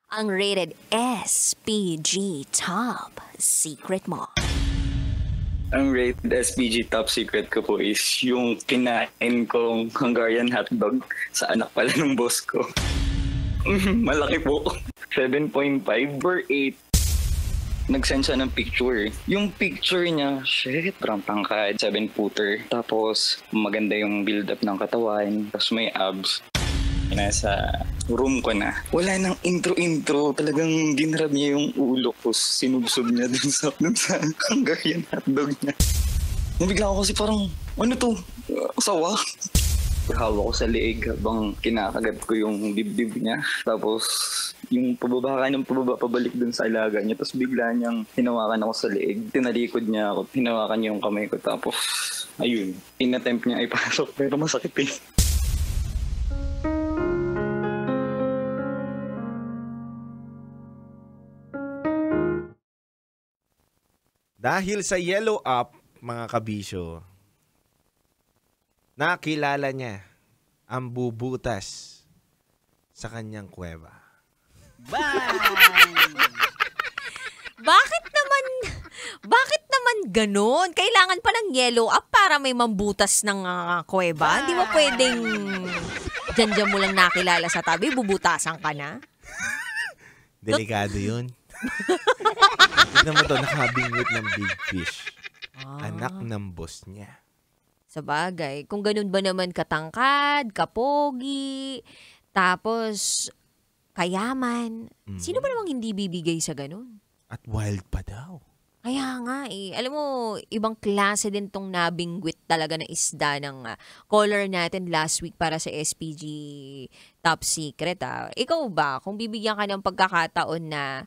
Ang rated SPG Top Secret mo. Ang rated SPG top secret ko po is yung kinain kong Hungarian hotdog sa anak pala ng boss ko. Malaki po. 7.5 or 8. Nag-send siya ng picture. Yung picture niya, shit, parang tangkad, 7-footer. Tapos maganda yung build-up ng katawan. Tapos may abs. Nasa room ko na. Wala nang intro-intro. Talagang ginrab niya yung ulo ko. Sinubsob niya dun sa Hungarian hotdog niya. Nabigla ako kasi parang, ano to? Sawa? Hawak ko sa leeg habang kinakagat ko yung dibdib niya. Tapos yung pababa pabalik dun sa alaga niya. Tapos bigla niyang hinawakan ako sa leeg. Tinalikod niya ako. Hinawakan niya yung kamay ko. Tapos ayun, inattempt niya ipasok. Pero masakit eh. Dahil sa yellow up, mga kabisyo, nakilala niya ang bubutas sa kanyang kuweba. Bakit naman ganun? Kailangan pa ng yellow up para may mambutas ng kuweba? Hindi mo pwedeng dyan mo lang nakilala sa tabi, bubutasan ka na? Delikado yun. Tignan mo to, nakabingwit ng big fish. Anak ng boss niya. Sabagay, kung ganun ba naman katangkad, kapogi, tapos kayaman, sino ba namang hindi bibigay sa ganun? At wild pa daw. Kaya nga eh. Alam mo, ibang klase din tong nabingwit talaga na isda ng caller natin last week para sa SPG Top Secret. Ikaw ba, kung bibigyan ka ng pagkakataon na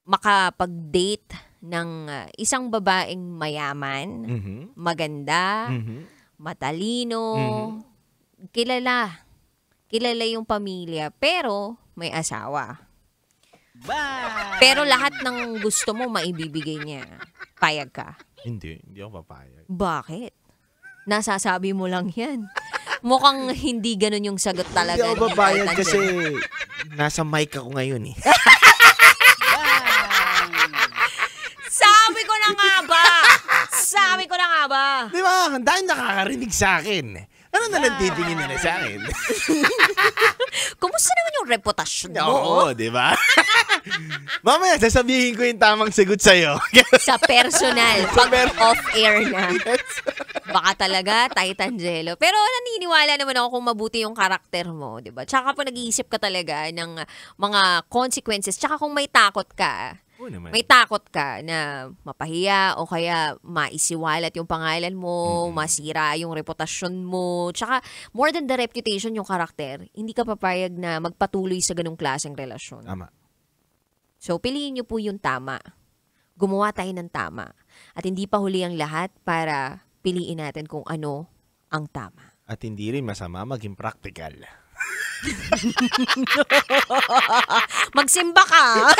makapag-date ng isang babaeng mayaman, maganda, matalino, kilala yung pamilya, pero may asawa. Pero lahat ng gusto mo maibibigay niya. Payag ka? Hindi ako papayag. Bakit? Nasasabi mo lang yan. Mukhang hindi ganun yung sagot talaga. Hindi ako papayag kasi nasa mic ako ngayon eh. Sabi ko na nga ba? Di ba? Dahil nakakarinig sa akin. Ano na lang titingin nila sa akin? Kumusta naman yung reputasyon mo? Oo, di ba? Mamaya, sasabihin ko yung tamang sagot sa'yo. Sa personal. Pag off-air na. Yes. Baka talaga, Titangelo. Pero naniniwala naman ako kung mabuti yung karakter mo, di ba? Tsaka pa nag-iisip ka talaga ng mga consequences. Tsaka kung may takot ka, may takot ka na mapahiya o kaya maisiwalat yung pangalan mo, masira yung reputasyon mo. Tsaka more than the reputation, yung karakter, hindi ka papayag na magpatuloy sa ganung klaseng relasyon. Tama. So, piliin nyo po yung tama. Gumawa tayo ng tama. At hindi pa huli ang lahat para piliin natin kung ano ang tama. At hindi rin masama maging practical. Magsimba ka!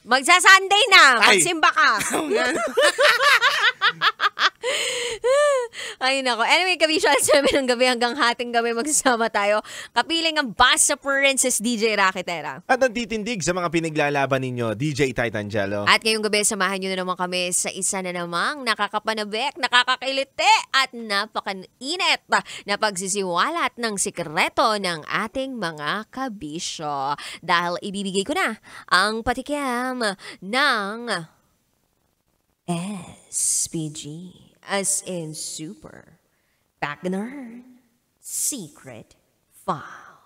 Magsa-Sunday na! Magsimba ka! Ay, nako. Anyway, kabisyo, 7 ng gabi hanggang hating gabi magsasama tayo. Kapiling ang Basta Princess DJ Raketera. At ang titindig sa mga pinaglalaban ninyo, DJ Titangelo. At ngayong gabi, samahan nyo na naman kami sa isa na namang nakakapanabik, nakakakiliti at napakainit na pagsisiwalat ng sikreto ng ating mga kabisyo. Dahil ibibigay ko na ang patikim ng SPG. As in super, Wagner, Secret File.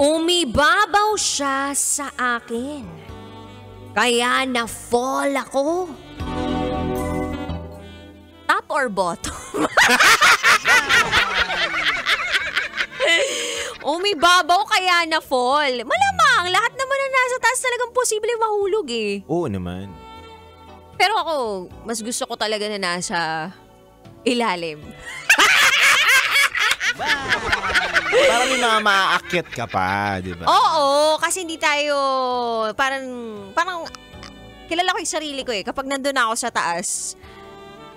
Umibabaw siya sa akin, kaya na-fall ako. Top or bottom? Umibabaw kaya na-fall. Malamang, lahat naman na nasa taas talagang posible mahulog eh. Oo naman. Pero ako, mas gusto ko talaga na nasa ilalim. Parang may mga maaakyat ka pa, di ba? Oo, kasi hindi tayo, parang kilala ko yung sarili ko eh. Kapag nandun ako sa taas,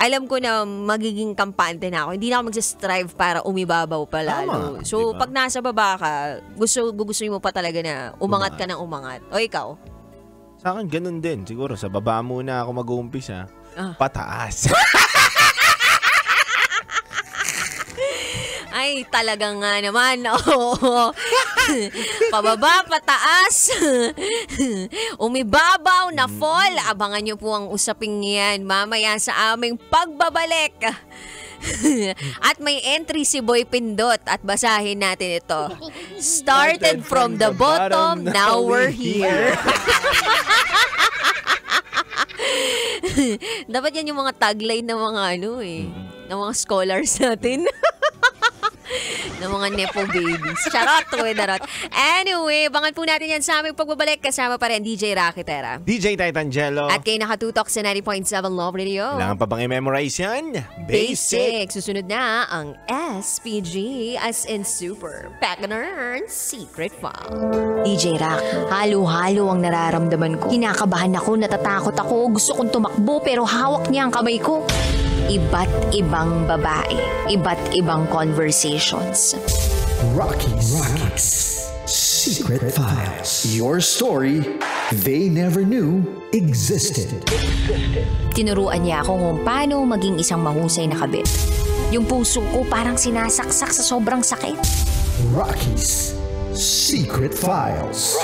alam ko na magiging kampante na ako. Hindi na ako magsa-strive para umibabaw pa lalo. Tama, So, diba? pag nasa baba ka, gusto mo pa talaga na umangat ka ng umangat. O ikaw? Sa akin, ganun din. Siguro, sa baba muna ako mag-uumpisa. Pataas. Ay, talaga nga naman. Oo. Pababa, pataas. Umibabaw na fall. Abangan nyo po ang usaping yan mamaya sa aming pagbabalik. At may entry si Boy Pindot at basahin natin ito. Started from the bottom, now we're here. Dapat yan yung mga tagline ng mga ng mga scholars natin. ng mga Nepo babies. Charot, darot. Anyway, bangan po natin yan sa aming pagbabalik. Kasama pa rin DJ Rakitera. DJ Titangelo. At kayo nakatutok sa 90.7 Love Radio. Kailangan pa bang i-memorize yan? Basic. Susunod na ang SPG as in Super Pagner Secret File. DJ Rak, halo-halo ang nararamdaman ko. Kinakabahan ako, natatakot ako, gusto kong tumakbo pero hawak niya ang kamay ko. Iba't ibang babae, iba't ibang conversations. Rocky's Secret Files. Your story they never knew existed. Tinuruan niya ako kung paano maging isang mahusay na kabit. Yung puso ko parang sinasaksak sa sobrang sakit. Rocky's Secret Files.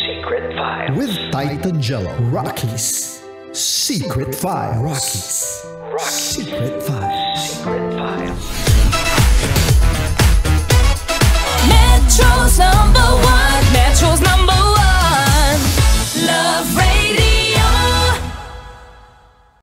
Secret Files. With Titangelo. Rocky's Secret Files. Secret Files.